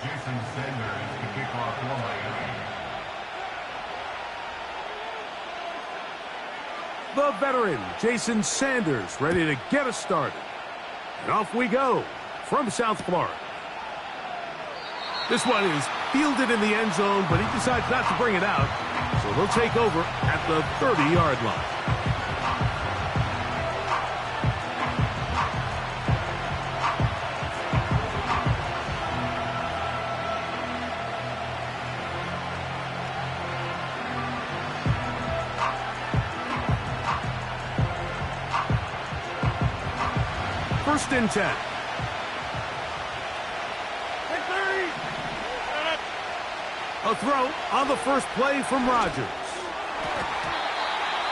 Jason Sanders to kick off for Miami. The veteran, Jason Sanders, ready to get us started. And off we go from South Florida. This one is fielded in the end zone, but he decides not to bring it out. So they'll take over at the 30-yard line. First and 10. A throw on the first play from Rodgers.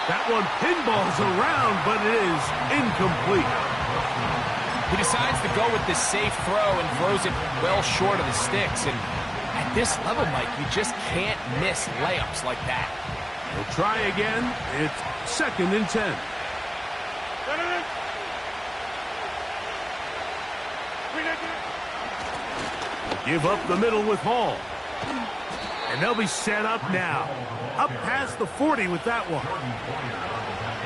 That one pinballs around, but it is incomplete. He decides to go with the safe throw and throws it well short of the sticks. And at this level, Mike, you just can't miss layups like that. He'll try again. It's second and 10. Give up the middle with Hall. And they'll be set up now. Up past the 40 with that one.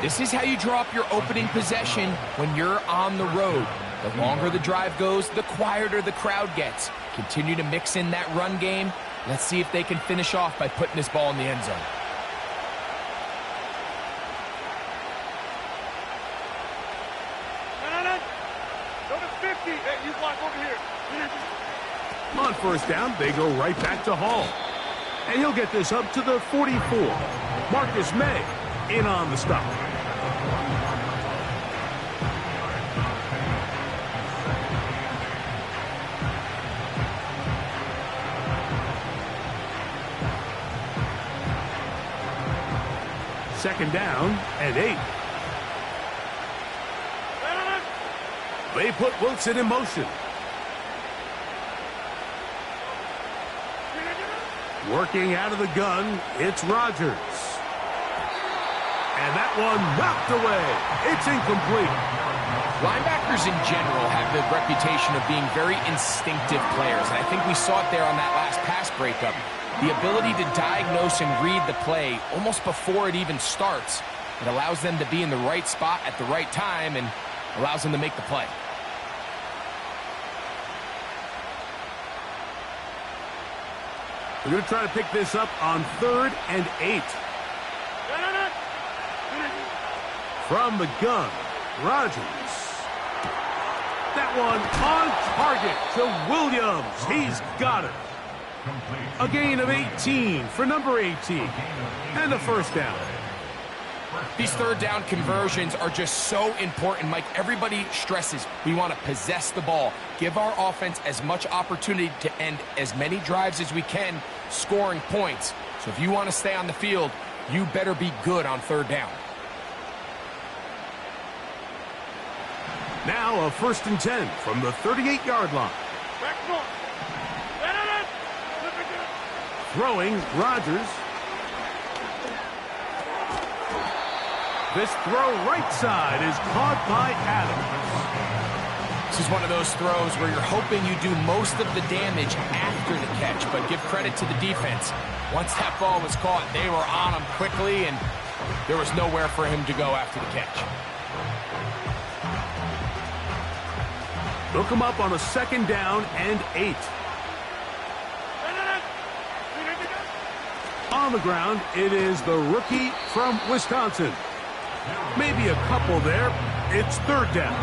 This is how you draw up your opening possession when you're on the road. The longer the drive goes, the quieter the crowd gets. Continue to mix in that run game. Let's see if they can finish off by putting this ball in the end zone. On first down, they go right back to Hall. And he'll get this up to the 44. Marcus May in on the stop. Second down and 8. They put Wilson in motion. Working out of the gun, it's Rodgers. And that one knocked away. It's incomplete. Linebackers in general have the reputation of being very instinctive players, and I think we saw it there on that last pass breakup. The ability to diagnose and read the play almost before it even starts. It allows them to be in the right spot at the right time and allows them to make the play. We're going to try to pick this up on 3rd and 8. From the gun, Rodgers. That one on target to Williams. He's got it. A gain of 18 for number 18. And a first down. These third down conversions are just so important, Mike. Everybody stresses we want to possess the ball, give our offense as much opportunity to end as many drives as we can, scoring points. So if you want to stay on the field, you better be good on third down. Now a first and 10 from the 38-yard line. Throwing, Rodgers. This throw right side is caught by Adams. This is one of those throws where you're hoping you do most of the damage after the catch, but give credit to the defense. Once that ball was caught, they were on him quickly, and there was nowhere for him to go after the catch. They'll come up on a second down and 8. On the ground, it is the rookie from Wisconsin. Maybe a couple there. It's third down.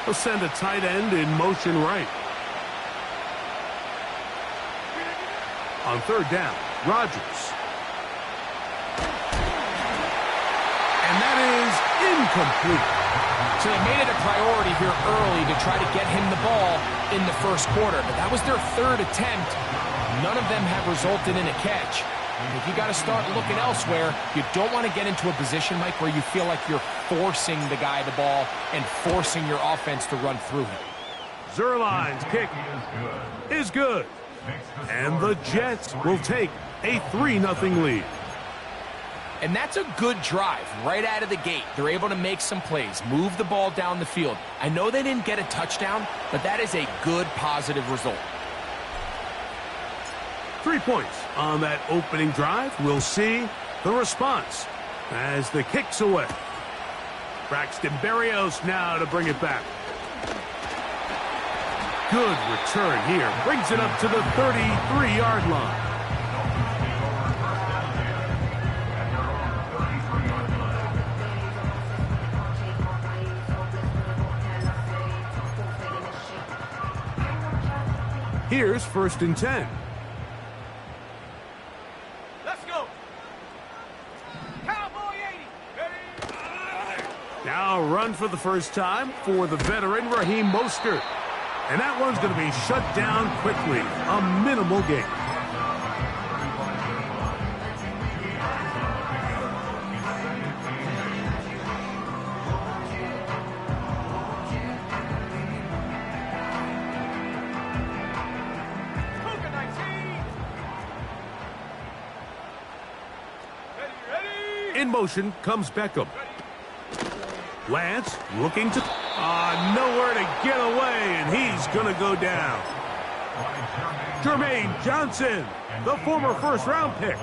They'll send a tight end in motion right. On third down, Rodgers. And that is incomplete. So they made it a priority here early to try to get him the ball in the first quarter, but that was their third attempt. None of them have resulted in a catch. If you got to start looking elsewhere, you don't want to get into a position, Mike, where you feel like you're forcing the guy the ball and forcing your offense to run through him. Zuerlein's kick is good. And the Jets will take a 3-0 lead. And that's a good drive right out of the gate. They're able to make some plays, move the ball down the field. I know they didn't get a touchdown, but that is a good, positive result. 3 points on that opening drive. We'll see the response as the kick's away. Braxton Berrios now to bring it back. Good return here. Brings it up to the 33-yard line. Here's 1st and 10. Let's go. Cowboy 80. Now run for the first time for the veteran Raheem Mostert. And that one's going to be shut down quickly. A minimal gain. In motion comes Beckham. Lance looking to... nowhere to get away, and he's going to go down. Jermaine Johnson, the former first-round pick,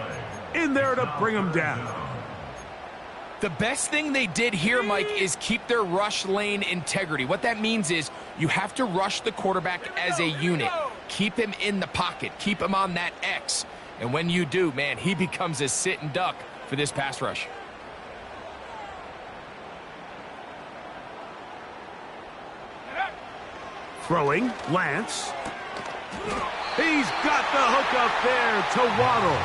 in there to bring him down. The best thing they did here, Mike, is keep their rush lane integrity. What that means is you have to rush the quarterback as a unit. Keep him in the pocket. Keep him on that X. And when you do, man, he becomes a sit and duck for this pass rush. Throwing, Lance. He's got the hook up there to Waddle.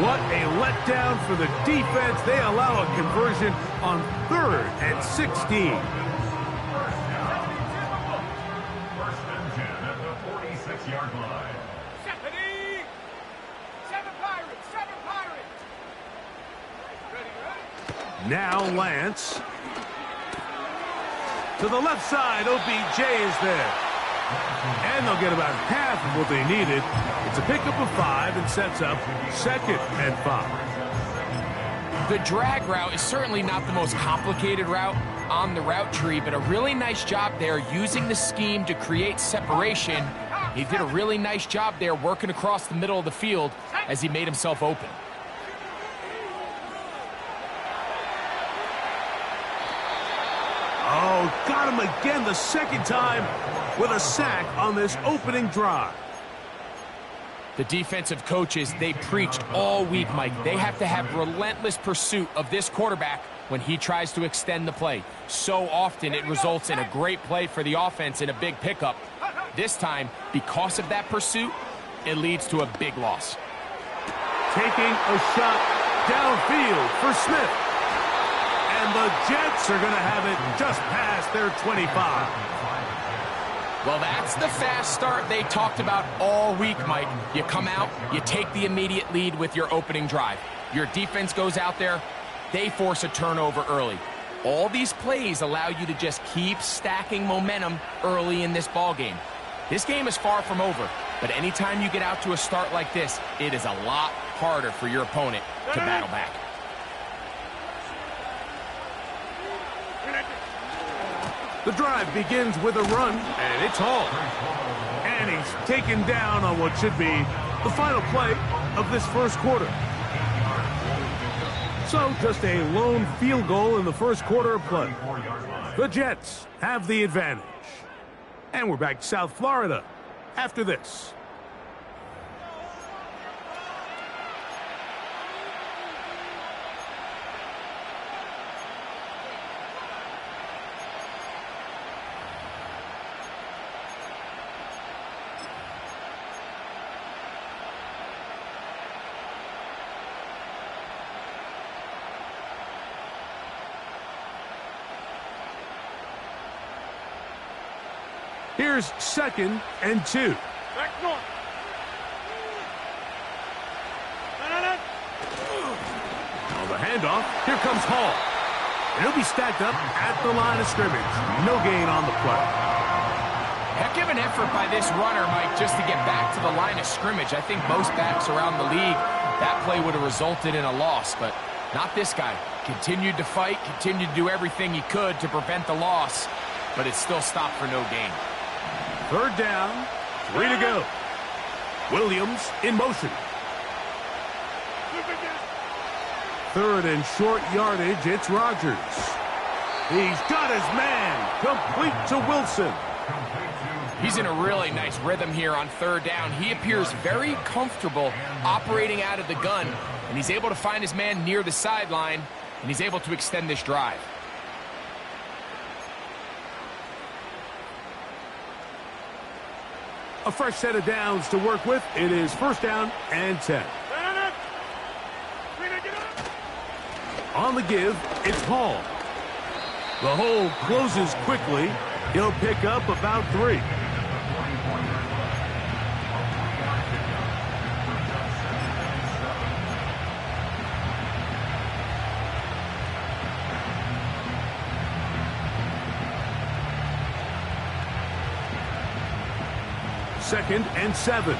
What a letdown for the defense. They allow a conversion on 3rd and 16. 1st and 10 at the 46-yard line. 7 Pirates. Ready. Now Lance. To the left side, OBJ is there. And they'll get about half of what they needed. It's a pickup of 5 and sets up 2nd and 5. The drag route is certainly not the most complicated route on the route tree, but a really nice job there using the scheme to create separation. He did a really nice job there working across the middle of the field as he made himself open. Oh, got him again the second time with a sack on this opening drive. The defensive coaches, they preached all week, Mike. They have to have relentless pursuit of this quarterback when he tries to extend the play. So often it results in a great play for the offense and a big pickup. This time, because of that pursuit, it leads to a big loss. Taking a shot downfield for Smith. And the Jets are going to have it just past their 25. Well, that's the fast start they talked about all week, Mike. You come out, you take the immediate lead with your opening drive. Your defense goes out there, they force a turnover early. All these plays allow you to just keep stacking momentum early in this ball game. This game is far from over, but anytime you get out to a start like this, it is a lot harder for your opponent to battle back. The drive begins with a run, and it's hauled. And he's taken down on what should be the final play of this first quarter. So just a lone field goal in the first quarter of play. The Jets have the advantage. And we're back to South Florida after this. Here's 2nd and 2. Back north. On the handoff, here comes Hall. And he'll be stacked up at the line of scrimmage. No gain on the play. Heck of an effort by this runner, Mike, just to get back to the line of scrimmage. I think most backs around the league, that play would have resulted in a loss, but not this guy. Continued to fight, continued to do everything he could to prevent the loss, but it still stopped for no gain. Third down, 3 to go. Williams in motion. Third and short yardage, it's Rodgers. He's got his man, complete to Wilson. He's in a really nice rhythm here on third down. He appears very comfortable operating out of the gun, and he's able to find his man near the sideline, and he's able to extend this drive. A fresh set of downs to work with. It is first down and 10. On the give, it's Hall. The hole closes quickly. He'll pick up about 3. Second and 7.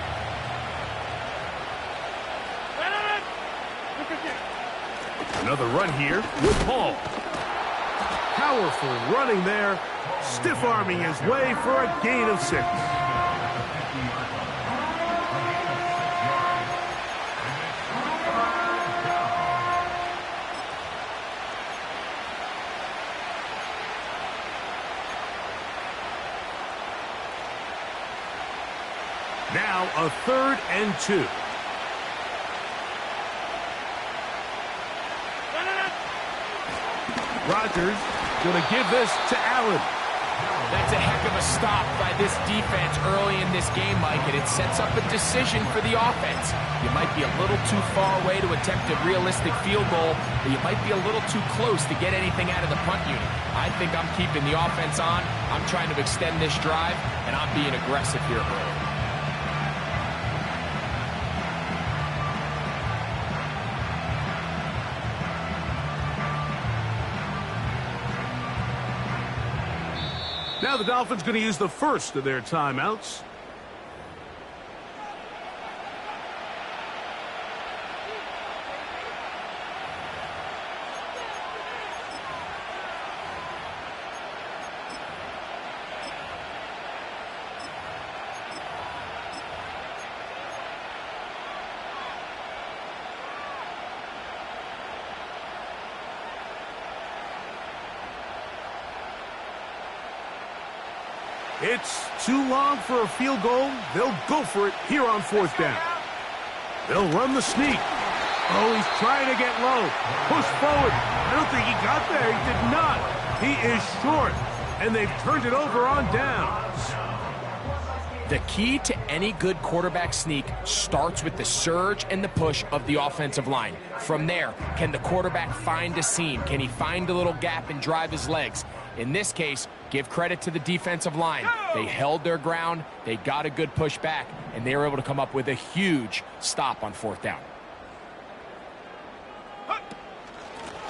Another run here with Hall. Powerful running there, stiff-arming his way for a gain of 6. Now a third and 2. Rodgers going to give this to Allen. That's a heck of a stop by this defense early in this game, Mike, and it sets up a decision for the offense. You might be a little too far away to attempt a realistic field goal, but you might be a little too close to get anything out of the punt unit. I think I'm keeping the offense on. I'm trying to extend this drive, and I'm being aggressive here early. Now the Dolphins going to use the first of their timeouts. It's too long for a field goal. They'll go for it here on fourth down. They'll run the sneak. Oh, he's trying to get low. Push forward. I don't think he got there. He did not. He is short. And they've turned it over on downs. The key to any good quarterback sneak starts with the surge and the push of the offensive line. From there, can the quarterback find a seam? Can he find a little gap and drive his legs? In this case, give credit to the defensive line. They held their ground, they got a good push back, and they were able to come up with a huge stop on fourth down.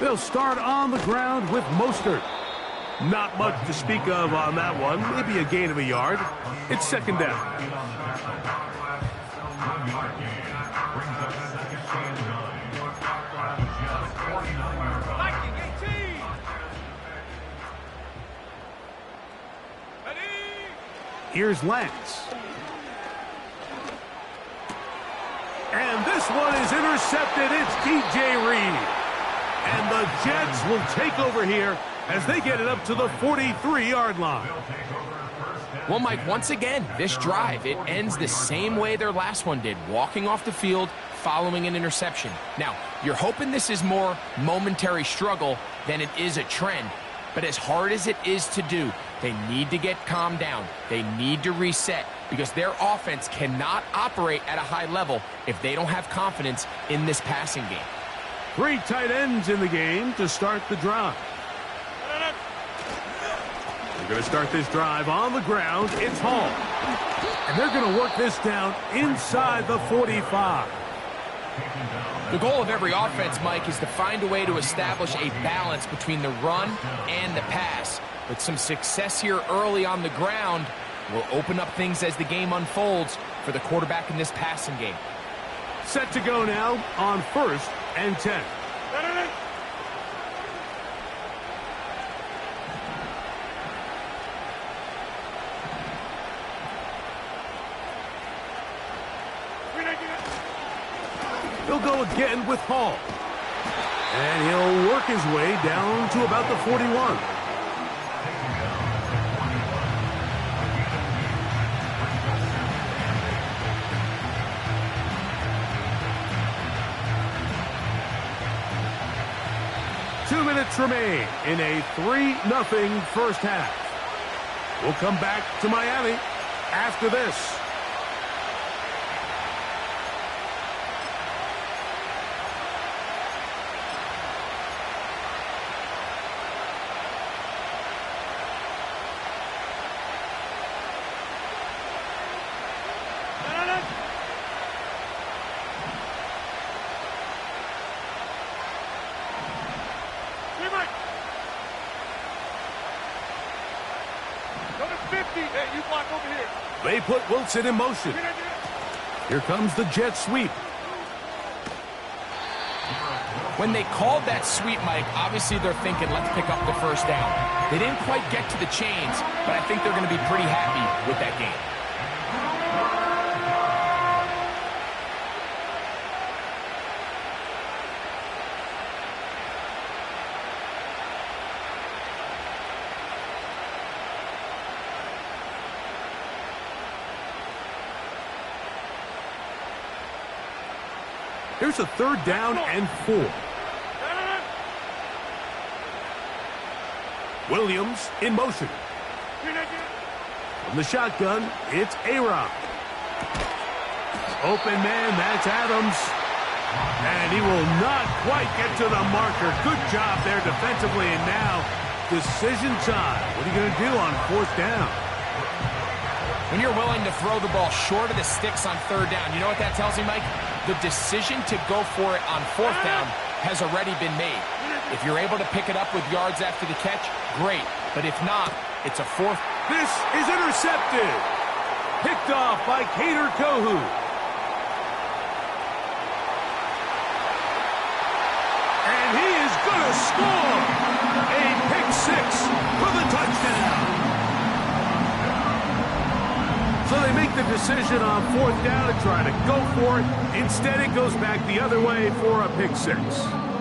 They'll start on the ground with Mostert. Not much to speak of on that one. Maybe a gain of a yard. It's second down. Here's Lance. And this one is intercepted. It's DJ Reed. And the Jets will take over here as they get it up to the 43-yard line. Well, Mike, once again, this drive, it ends the same way their last one did, walking off the field, following an interception. Now, you're hoping this is more momentary struggle than it is a trend, but as hard as it is to do, they need to get calmed down. They need to reset because their offense cannot operate at a high level if they don't have confidence in this passing game. 3 tight ends in the game to start the drive. They're going to start this drive on the ground. It's Hall. And they're going to work this down inside the 45. The goal of every offense, Mike, is to find a way to establish a balance between the run and the pass. With some success here early on the ground, will open up things as the game unfolds for the quarterback in this passing game. Set to go now on 1st and 10. He'll go again with Hall. And he'll work his way down to about the 41. Minutes remain in a 3-0 first half. We'll come back to Miami after this. They put Wilson in motion. Here comes the jet sweep. When they called that sweep, Mike, obviously they're thinking, let's pick up the first down. They didn't quite get to the chains, but I think they're going to be pretty happy with that game. Here's a 3rd down and 4. Williams in motion. From the shotgun, it's A-Rod. Open man, that's Adams. And he will not quite get to the marker. Good job there defensively. And now, decision time. What are you going to do on 4th down? When you're willing to throw the ball short of the sticks on 3rd down, you know what that tells me, Mike? The decision to go for it on 4th down has already been made. If you're able to pick it up with yards after the catch, great. But if not, it's a 4th. This is intercepted. Picked off by Kader Kohou. And he is going to score. A pick 6 for the touchdown. So they make the decision on 4th down to try to go for it. Instead, it goes back the other way for a pick 6.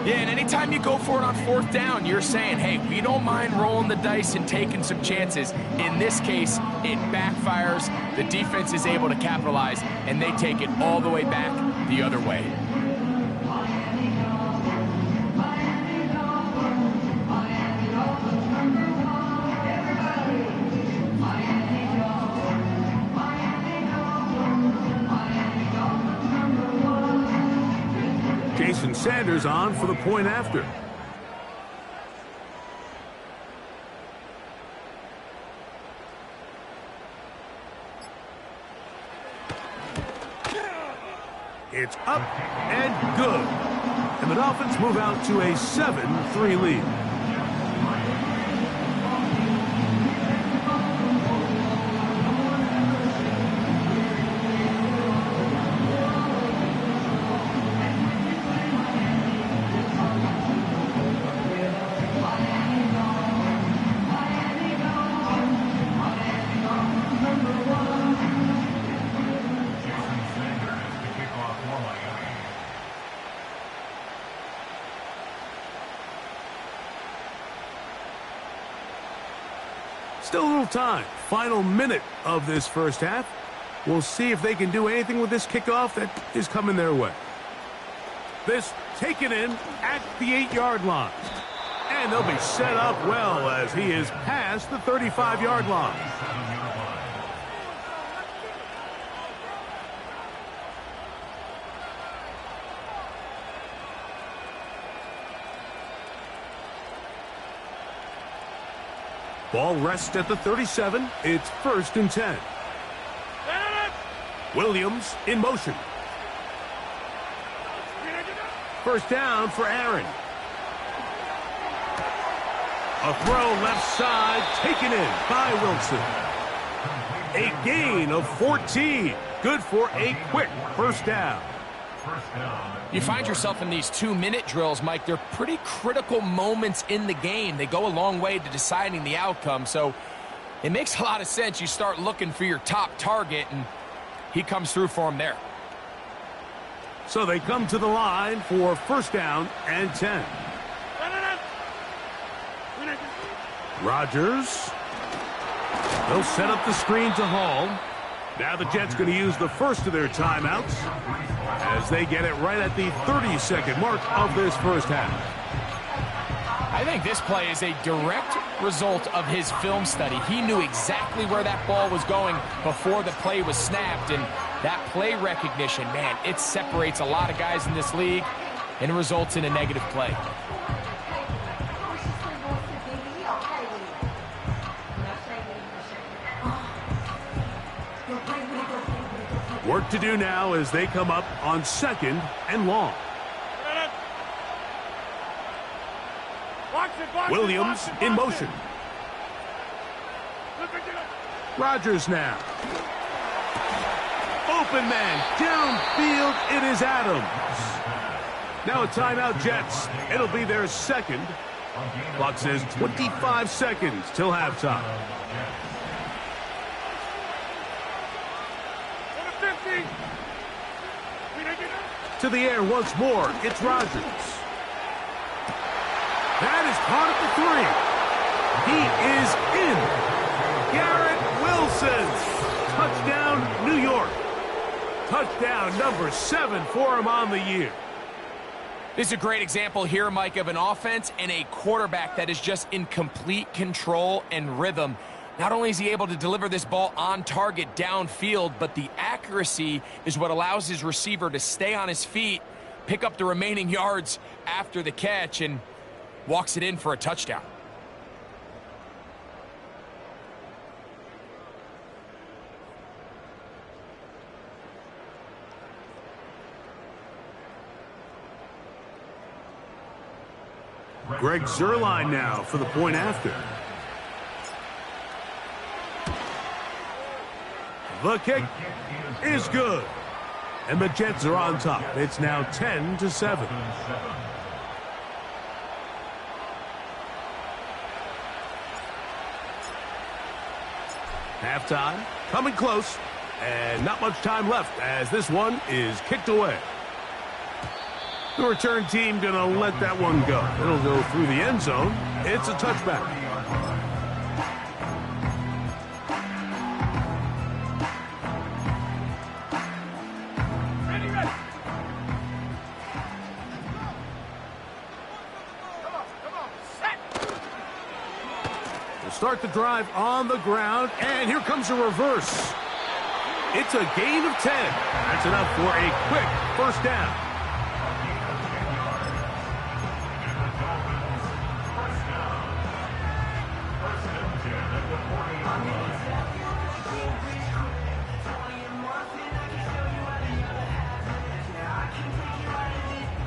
Yeah, and anytime you go for it on 4th down, you're saying, hey, we don't mind rolling the dice and taking some chances. In this case, it backfires. The defense is able to capitalize, and they take it all the way back the other way. Jason Sanders on for the point after. It's up and good. And the Dolphins move out to a 7-3 lead. Still a little time. Final minute of this first half. We'll see if they can do anything with this kickoff that is coming their way. This taken in at the 8-yard line. And they'll be set up well as he is past the 35-yard line. Ball rests at the 37. It's 1st and 10. Williams in motion. 1st down for Aaron. A throw left side taken in by Wilson. A gain of 14. Good for a quick first down. You find yourself in these 2-minute drills, Mike. They're pretty critical moments in the game. They go a long way to deciding the outcome, so it makes a lot of sense. You start looking for your top target, and he comes through for him there. So they come to the line for first down and 10. Rodgers. They'll set up the screen to Hall. Now the Jets going to use the first of their timeouts as they get it right at the 30-second mark of this first half. I think this play is a direct result of his film study. He knew exactly where that ball was going before the play was snapped, and that play recognition, man, it separates a lot of guys in this league and results in a negative play. Work to do now as they come up on second and long. Williams in motion. Rodgers now. Open man downfield. It is Adams. Now a timeout, Jets. It'll be their second. Clock says 25 seconds till halftime. To the air once more. It's Rodgers. That is caught at the 3. He is in. Garrett Wilson. Touchdown, New York. Touchdown number 7 for him on the year. This is a great example here, Mike, of an offense and a quarterback that is just in complete control and rhythm. Not only is he able to deliver this ball on target downfield, but the accuracy is what allows his receiver to stay on his feet, pick up the remaining yards after the catch, and walks it in for a touchdown. Greg Zuerlein now for the point after. The kick is good. And the Jets are on top. It's now 10-7. Halftime coming close. And not much time left as this one is kicked away. The return team going to let that one go. It'll go through the end zone. It's a touchback. Start the drive on the ground, and here comes a reverse. It's a gain of 10. That's enough for a quick first down.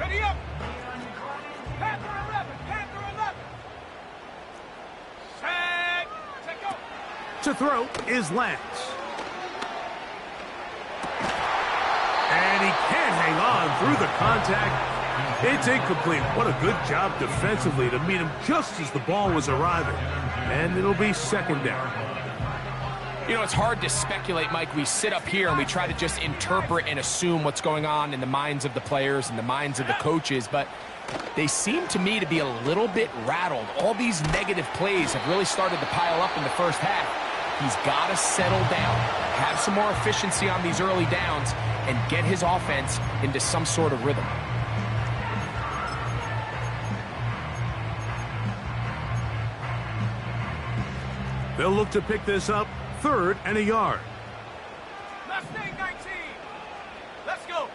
Ready up! Panther 11! Panther 11! To throw is Lance. And he can't hang on through the contact. It's incomplete. What a good job defensively to meet him just as the ball was arriving. And it'll be second down. You know, it's hard to speculate, Mike. We sit up here and we try to just interpret and assume what's going on in the minds of the players and the minds of the coaches, but they seem to me to be a little bit rattled. All these negative plays have really started to pile up in the first half. He's got to settle down, have some more efficiency on these early downs, and get his offense into some sort of rhythm. They'll look to pick this up, 3rd and a yard. Mustang 19! Let's go!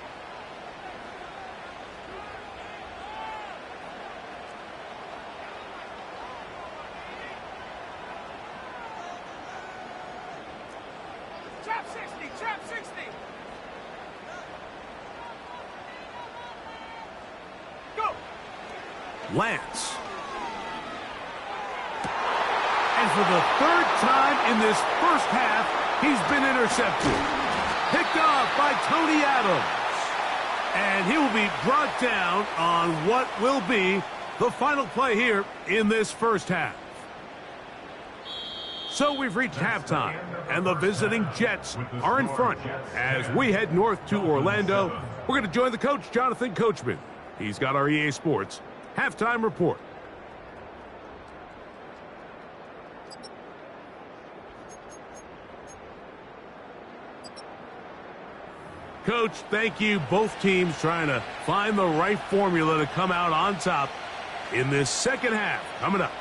Trap 60! Trap 60! Go! Lance. And for the 3rd time in this first half, He's been intercepted. Picked off by Tony Adams. And he will be brought down on what will be the final play here in this first half. So we've reached halftime, and the visiting Jets are in front as we head north to Orlando. We're going to join the coach, Jonathan Coachman. He's got our EA Sports halftime report. Coach, thank you. Both teams trying to find the right formula to come out on top in this second half coming up.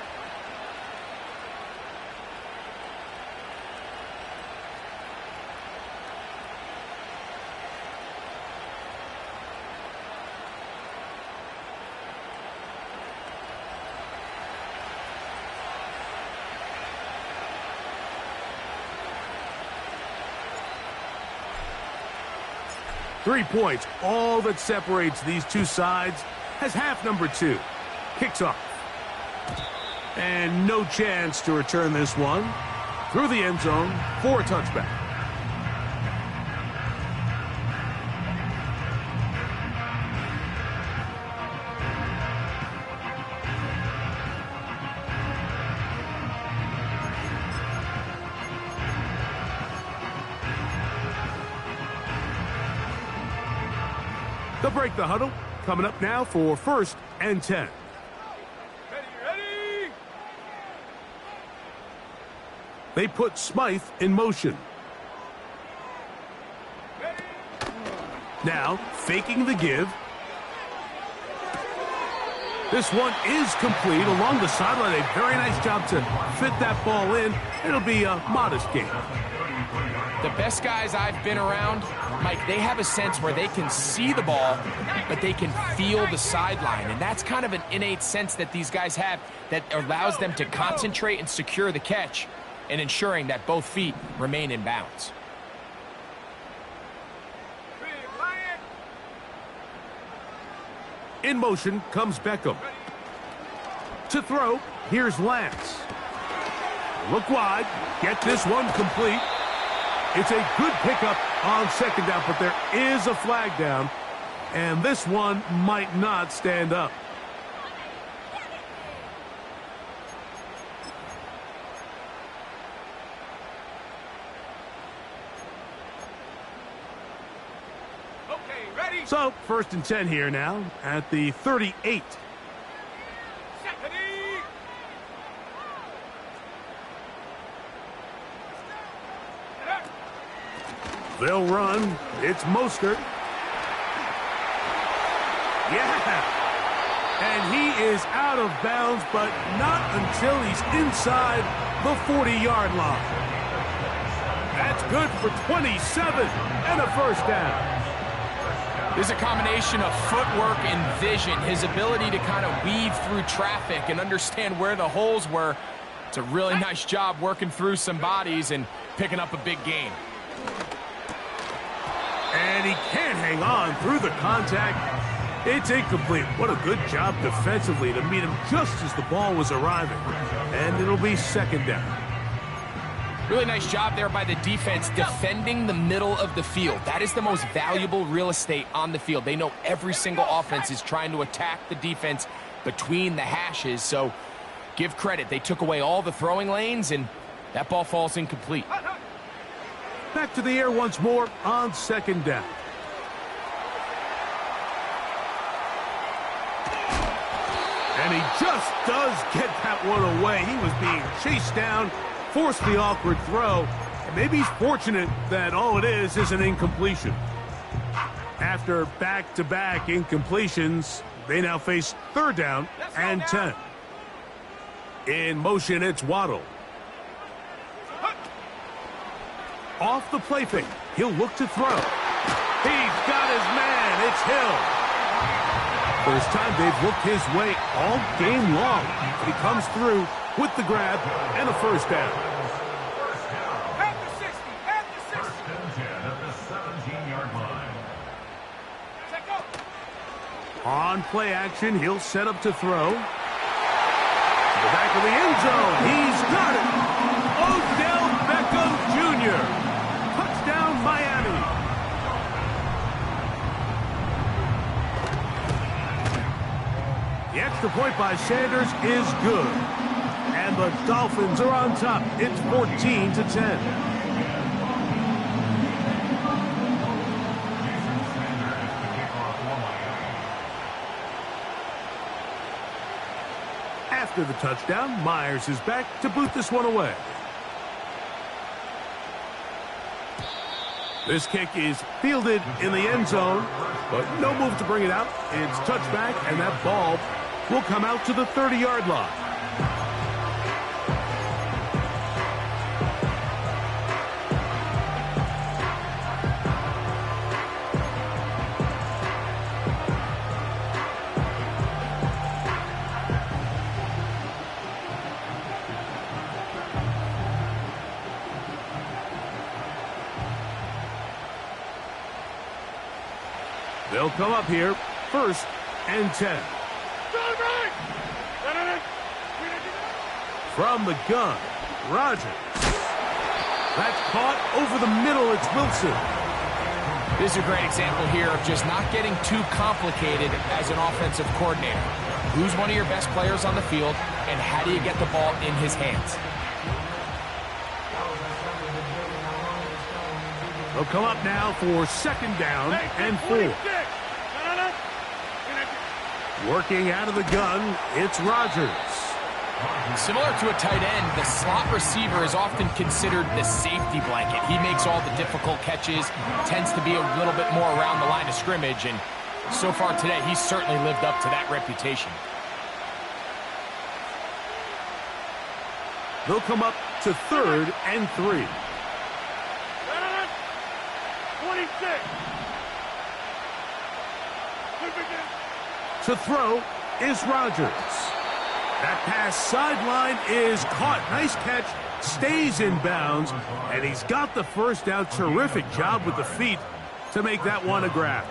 Three points, all that separates these two sides, as half number two kicks off. And no chance to return this one through the end zone for a touchback. They'll break the huddle. Coming up now for 1st and 10. Ready. They put Smythe in motion. Ready. Now, faking the give. This one is complete along the sideline. A very nice job to fit that ball in. It'll be a modest gain. The best guys I've been around, Mike, they have a sense where they can see the ball, but they can feel the sideline. And that's kind of an innate sense that these guys have that allows them to concentrate and secure the catch and ensuring that both feet remain in bounds. In motion comes Beckham. To throw, here's Lance. Look wide, get this one complete. It's a good pickup on second down, but there is a flag down, and this one might not stand up. Okay, ready. So, 1st and 10 here now at the 38. Ready. They'll run. It's Mostert. Yeah. And he is out of bounds, but not until he's inside the 40-yard line. That's good for 27 and a first down. There's a combination of footwork and vision, his ability to kind of weave through traffic and understand where the holes were. It's a really nice job working through some bodies and picking up a big gain. And he can't hang on through the contact. It's incomplete. What a good job defensively to meet him just as the ball was arriving. And it'll be second down. Really nice job there by the defense defending the middle of the field. That is the most valuable real estate on the field. They know every single offense is trying to attack the defense between the hashes. So give credit. They took away all the throwing lanes, and that ball falls incomplete. Back to the air once more on second down. And he just does get that one away. He was being chased down, forced the awkward throw. And maybe he's fortunate that all it is an incompletion. After back-to-back incompletions, they now face 3rd down and 10. In motion, it's Waddle. Off the play fake. He'll look to throw. He's got his man. It's Hill. First time they've looked his way all game long. He comes through with the grab and a first down. At the 60. At the 60. 1st and 10 at the 17-yard line. Check up. On play action, he'll set up to throw. To the back of the end zone. He's got it. Odell Beckham Jr. extra point by Sanders is good. And the Dolphins are on top. It's 14-10. After the touchdown, Myers is back to boot this one away. This kick is fielded in the end zone, but no move to bring it out. It's touchback, and that ball will come out to the 30-yard line. They'll come up here, 1st and 10. From the gun, Rodgers. That's caught over the middle. It's Wilson. This is a great example here of just not getting too complicated as an offensive coordinator. Who's one of your best players on the field, and how do you get the ball in his hands? They'll come up now for 2nd down and 4. Working out of the gun, it's Rodgers. Similar to a tight end, the slot receiver is often considered the safety blanket. He makes all the difficult catches, tends to be a little bit more around the line of scrimmage, and so far today, he's certainly lived up to that reputation. They'll come up to 3rd and 3. 26. To throw is Rodgers. That pass sideline is caught. Nice catch. Stays in bounds. And he's got the first down. Terrific job with the feet to make that one a grab.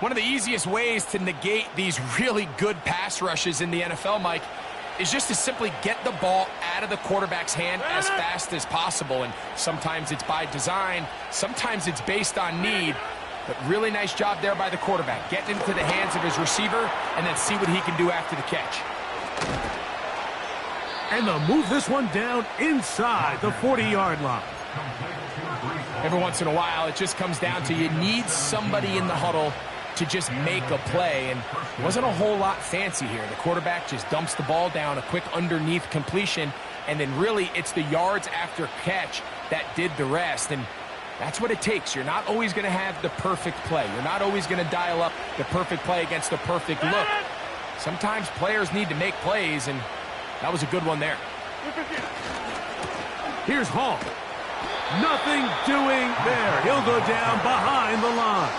One of the easiest ways to negate these really good pass rushes in the NFL, Mike, is just to simply get the ball out of the quarterback's hand as fast as possible. And sometimes it's by design. Sometimes it's based on need. But really nice job there by the quarterback. Getting into the hands of his receiver and then see what he can do after the catch. And they'll move this one down inside the 40-yard line. Every once in a while, it just comes down to you need somebody in the huddle to just make a play. And it wasn't a whole lot fancy here. The quarterback just dumps the ball down, a quick underneath completion, and then really it's the yards after catch that did the rest. And that's what it takes. You're not always going to have the perfect play. You're not always going to dial up the perfect play against the perfect look. Sometimes players need to make plays, and that was a good one there. Here's Hall. Nothing doing there. He'll go down behind the line.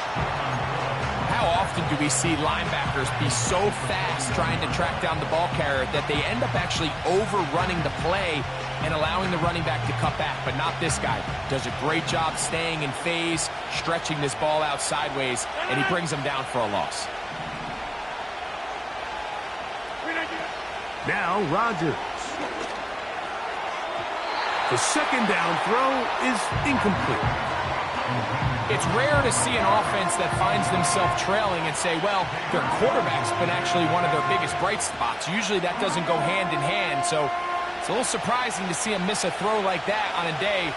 How often do we see linebackers be so fast trying to track down the ball carrier that they end up actually overrunning the play and allowing the running back to cut back? But not this guy. Does a great job staying in phase, stretching this ball out sideways, and he brings them down for a loss. Now Rodgers. The 2nd down throw is incomplete. It's rare to see an offense that finds themselves trailing and say, well, their quarterback's been actually one of their biggest bright spots. Usually that doesn't go hand in hand, so it's a little surprising to see him miss a throw like that on a day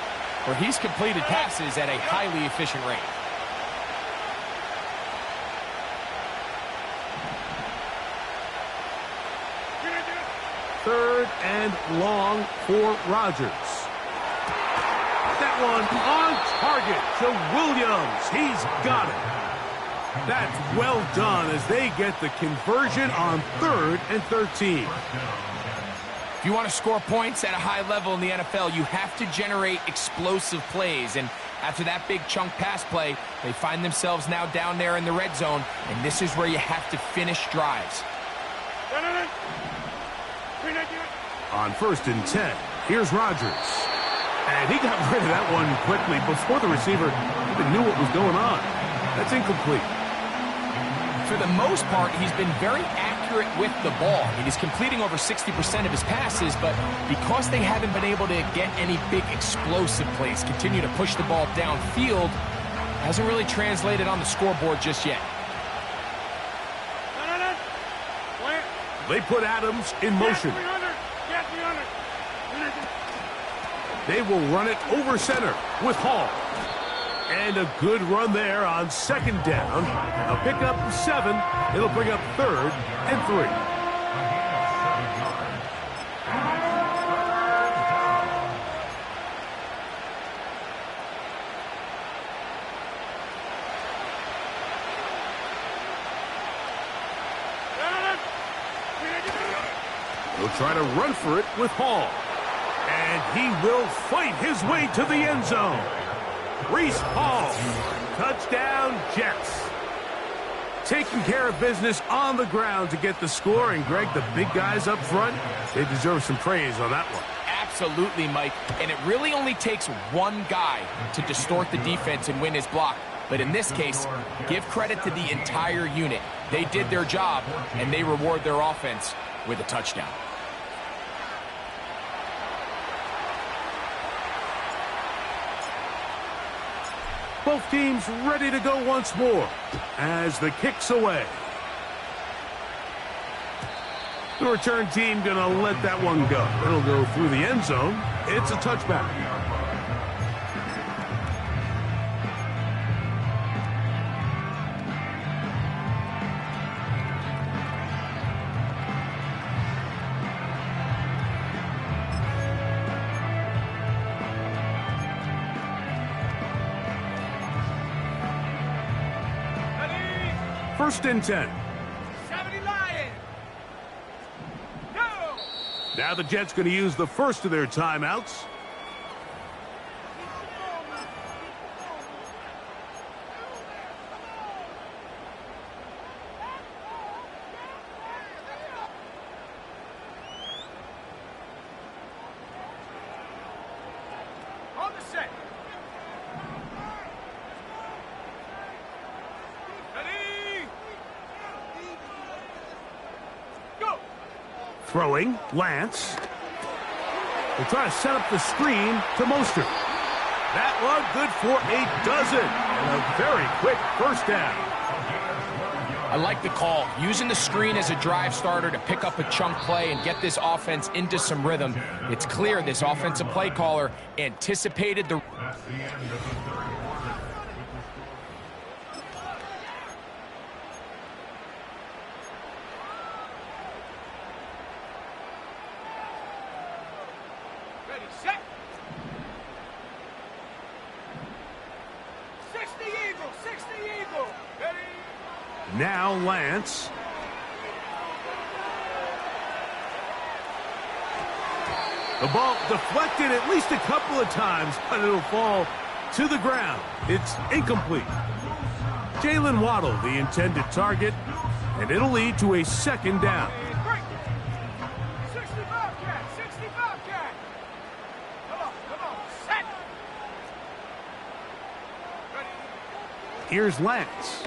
where he's completed passes at a highly efficient rate. Third and long for Rodgers. That one on target to Williams. He's got it. That's well done as they get the conversion on 3rd and 13. If you want to score points at a high level in the NFL, you have to generate explosive plays. And after that big chunk pass play, they find themselves now down there in the red zone. And this is where you have to finish drives. On 1st and 10, here's Rodgers. And he got rid of that one quickly before the receiver even knew what was going on. That's incomplete. For the most part, he's been very accurate with the ball. I mean, he's completing over 60% of his passes, but because they haven't been able to get any big explosive plays, continue to push the ball downfield, hasn't really translated on the scoreboard just yet. They put Adams in motion. They will run it over center with Hall. And a good run there on second down. A pickup 7. It'll bring up 3rd and 3. He'll try to run for it with Hall. And he will fight his way to the end zone. Breece Hall, touchdown Jets. Taking care of business on the ground to get the score. And Greg, the big guys up front, they deserve some praise on that one. Absolutely, Mike. And it really only takes one guy to distort the defense and win his block. But in this case, give credit to the entire unit. They did their job, and they reward their offense with a touchdown. Both teams ready to go once more as the kick's away. The return team going to let that one go. It'll go through the end zone. It's a touchback. First and 10. 70 Lions. Go. Now the Jets going to use the first of their timeouts. On the set. Throwing, Lance. They try to set up the screen to Mostert. That one good for a dozen. And a very quick first down. I like the call. Using the screen as a drive starter to pick up a chunk play and get this offense into some rhythm. It's clear this offensive play caller anticipated the... That's the end of the third quarter. Ready, set. 60 Eagle, 60 Eagle. Ready. Now Lance. The ball deflected at least a couple of times, but it'll fall to the ground. It's incomplete. Jalen Waddle, the intended target, and it'll lead to a second down. 65 cat, 65 cat. Come on, set. Ready. Here's Lance.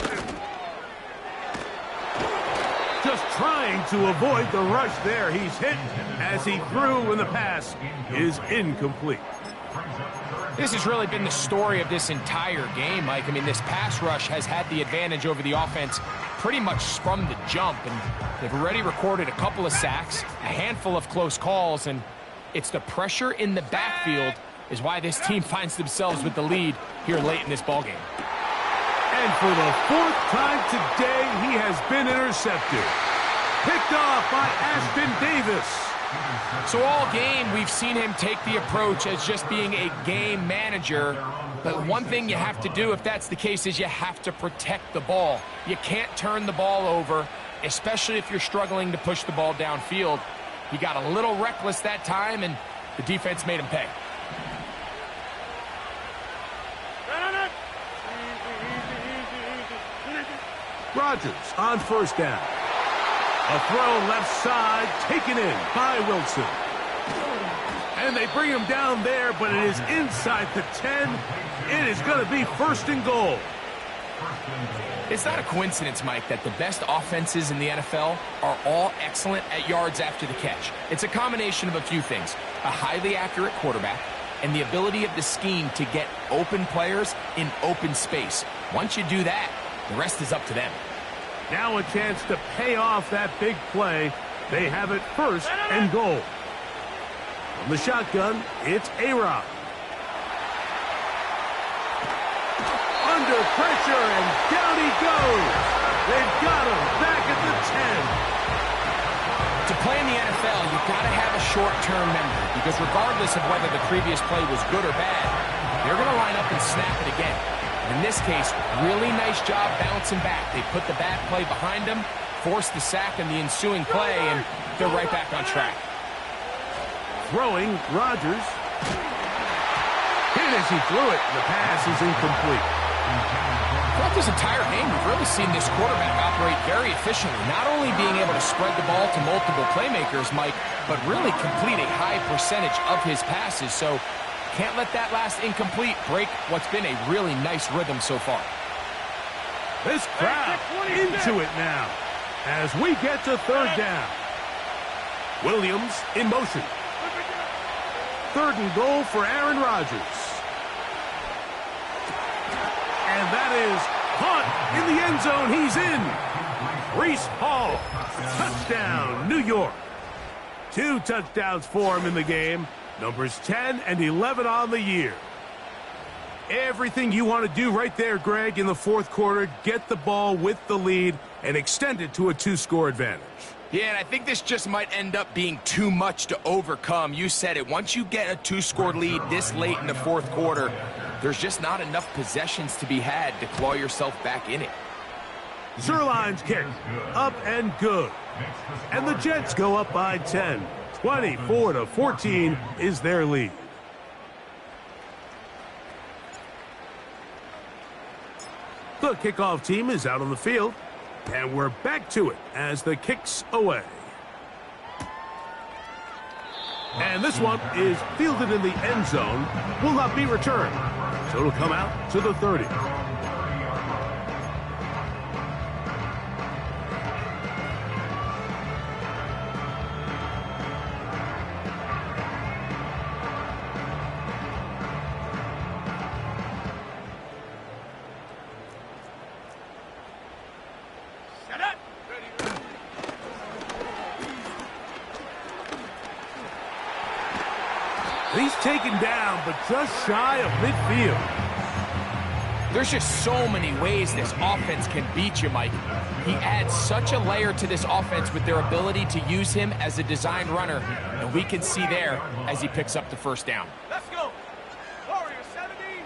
Just trying to avoid the rush there. He's hit as he threw, and the pass is incomplete. This has really been the story of this entire game, Mike. I mean, this pass rush has had the advantage over the offense pretty much from the jump, and they've already recorded a couple of sacks, a handful of close calls, and it's the pressure in the backfield is why this team finds themselves with the lead here late in this ballgame. And for the fourth time today, he has been intercepted. Picked off by Ashtyn Davis. So all game, we've seen him take the approach as just being a game manager. But one thing you have to do, if that's the case, is you have to protect the ball. You can't turn the ball over, especially if you're struggling to push the ball downfield. He got a little reckless that time, and the defense made him pay. Rodgers on first down. A throw left side, taken in by Wilson. And they bring him down there, but it is inside the 10. It is going to be first and goal. It's not a coincidence, Mike, that the best offenses in the NFL are all excellent at yards after the catch. It's a combination of a few things. A highly accurate quarterback and the ability of the scheme to get open players in open space. Once you do that, the rest is up to them. Now a chance to pay off that big play. They have it first and goal. From the shotgun, it's A-Rod. Under pressure, and down he goes. They've got him back at the 10. To play in the NFL, you've got to have a short-term memory, because regardless of whether the previous play was good or bad, they're going to line up and snap it again. In this case, really nice job bouncing back. They put the bad play behind them, forced the sack in the ensuing play, and they're right back on track. Throwing, Rodgers. Hit as he threw it. The pass is incomplete. Throughout this entire game, we've really seen this quarterback operate very efficiently, not only being able to spread the ball to multiple playmakers, Mike, but really complete a high percentage of his passes. So can't let that last incomplete break what's been a really nice rhythm so far. This crowd into it now as we get to third down. Williams in motion. Third and goal for Aaron Rodgers. And that is caught in the end zone. He's in. Breece Hall. Touchdown, New York. 2 touchdowns for him in the game. Numbers 10 and 11 on the year. Everything you want to do right there, Greg, in the fourth quarter. Get the ball with the lead and extend it to a 2-score advantage. Yeah, and I think this just might end up being too much to overcome. You said it. Once you get a 2-score lead this late in the fourth quarter, there's just not enough possessions to be had to claw yourself back in it. Zuerlein's kick, up and good. And the Jets go up by 10. 24-14 is their lead. The kickoff team is out on the field. And we're back to it as the kick's away. And this one is fielded in the end zone. Will not be returned. So it'll come out to the 30. He's taken down, but just shy of midfield. There's just so many ways this offense can beat you, Mike. He adds such a layer to this offense with their ability to use him as a design runner, and we can see there as he picks up the first down. Let's go. Warrior 70.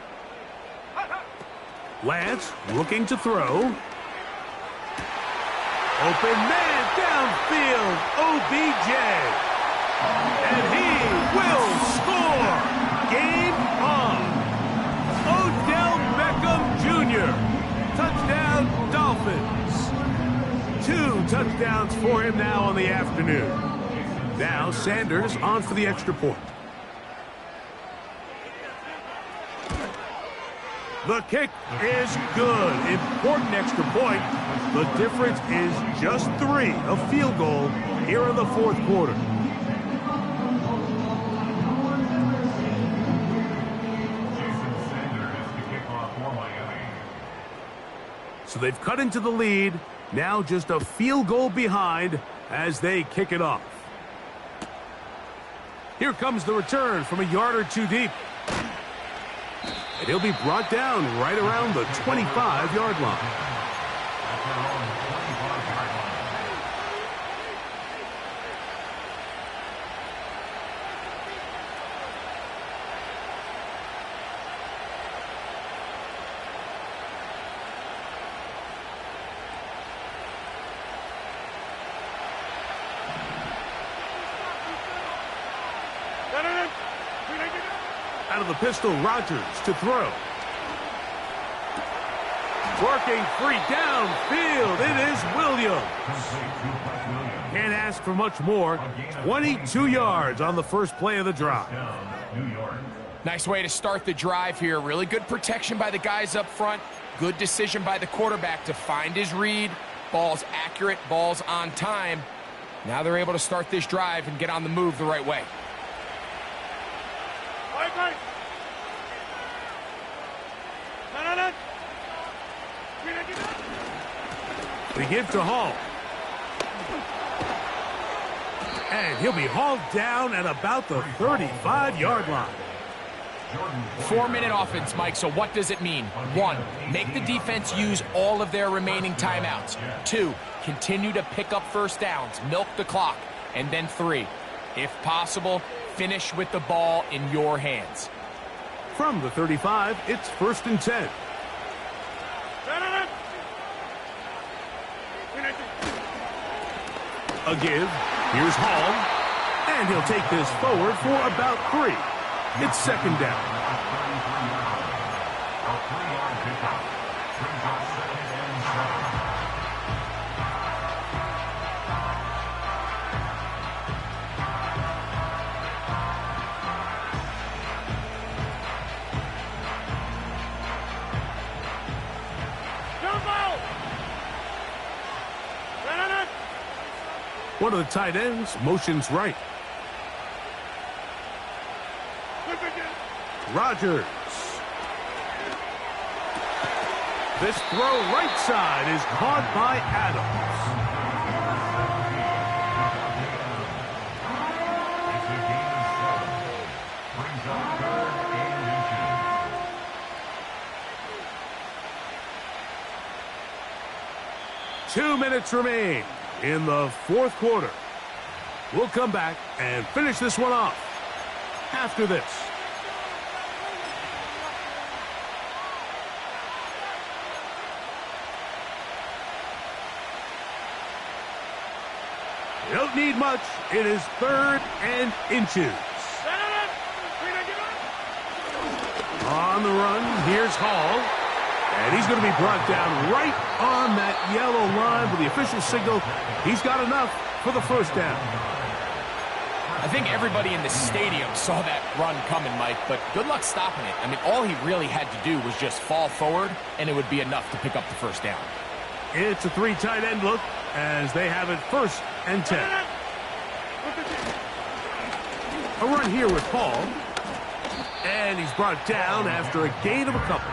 Lance looking to throw. Open man downfield, OBJ. And he will score. Game on. Odell Beckham Jr. Touchdown, Dolphins. 2 touchdowns for him now on the afternoon. Now Sanders on for the extra point. The kick is good. Important extra point. The difference is just 3, a field goal here in the fourth quarter. So they've cut into the lead. Now just a field goal behind as they kick it off. Here comes the return from a yard or 2 deep. And he'll be brought down right around the 25-yard line. Out of the pistol, Rodgers to throw. Working free downfield. It is Williams. Can't ask for much more. 22 yards on the first play of the drive. Nice way to start the drive here. Really good protection by the guys up front. Good decision by the quarterback to find his read. Ball's accurate, ball's on time. Now they're able to start this drive and get on the move the right way. They give to Hall. And he'll be hauled down at about the 35-yard line. 4-minute offense, Mike, so what does it mean? 1, make the defense use all of their remaining timeouts. 2, continue to pick up first downs, milk the clock. And then 3, if possible, finish with the ball in your hands. From the 35, it's 1st and 10. A give. Here's Hall. And he'll take this forward for about 3. It's 2nd down. A 3-yard pickup. Brings up 2nd and 7. One of the tight ends motions right. Rodgers. This throw right side is caught by Adams. It's a gain of 7. Brings up 3rd and inches. 2 minutes remain in the 4th quarter. We'll come back and finish this one off after this. You don't need much. It is 3rd and inches. On the run, here's Hall. And he's going to be brought down right on that yellow line with the official signal. He's got enough for the 1st down. I think everybody in the stadium saw that run coming, Mike, but good luck stopping it. I mean, all he really had to do was just fall forward, and it would be enough to pick up the 1st down. It's a 3 tight end look as they have it 1st and 10. A run here with Hall. And he's brought down after a gain of a couple.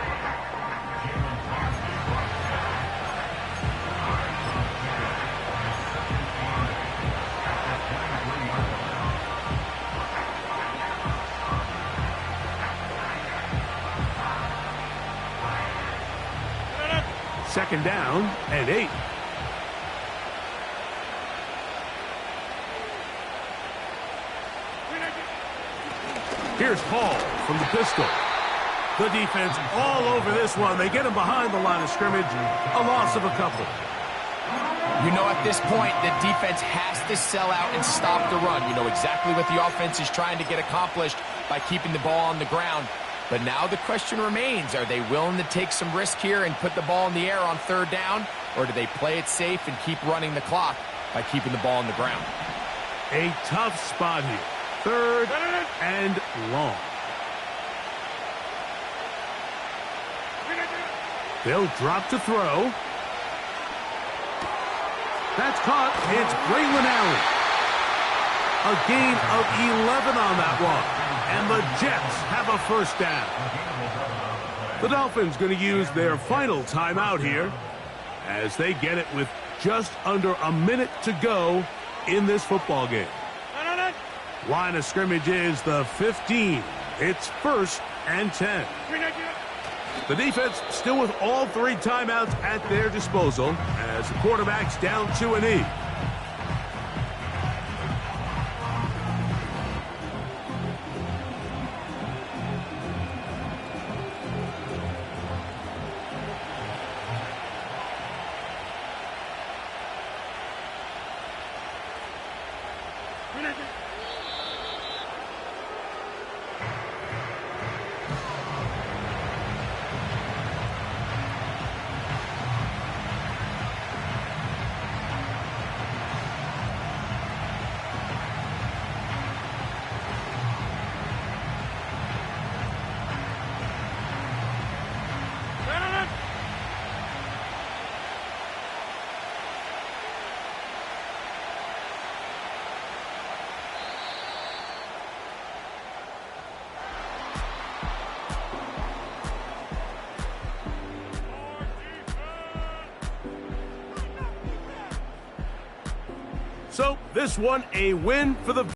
Second down and 8. Here's Hall from the pistol. The defense all over this one. They get him behind the line of scrimmage. A loss of a couple. You know, at this point, the defense has to sell out and stop the run. You know exactly what the offense is trying to get accomplished by keeping the ball on the ground. But now the question remains, are they willing to take some risk here and put the ball in the air on 3rd down? Or do they play it safe and keep running the clock by keeping the ball on the ground? A tough spot here. 3rd and long. They'll drop to throw. That's caught. It's Braylon Allen. A gain of 11 on that one. And the Jets have a 1st down. The Dolphins going to use their final timeout here as they get it with just under a minute to go in this football game. Line of scrimmage is the 15. It's 1st and 10. The defense still with all 3 timeouts at their disposal as the quarterback's down to a knee. So this one a win for the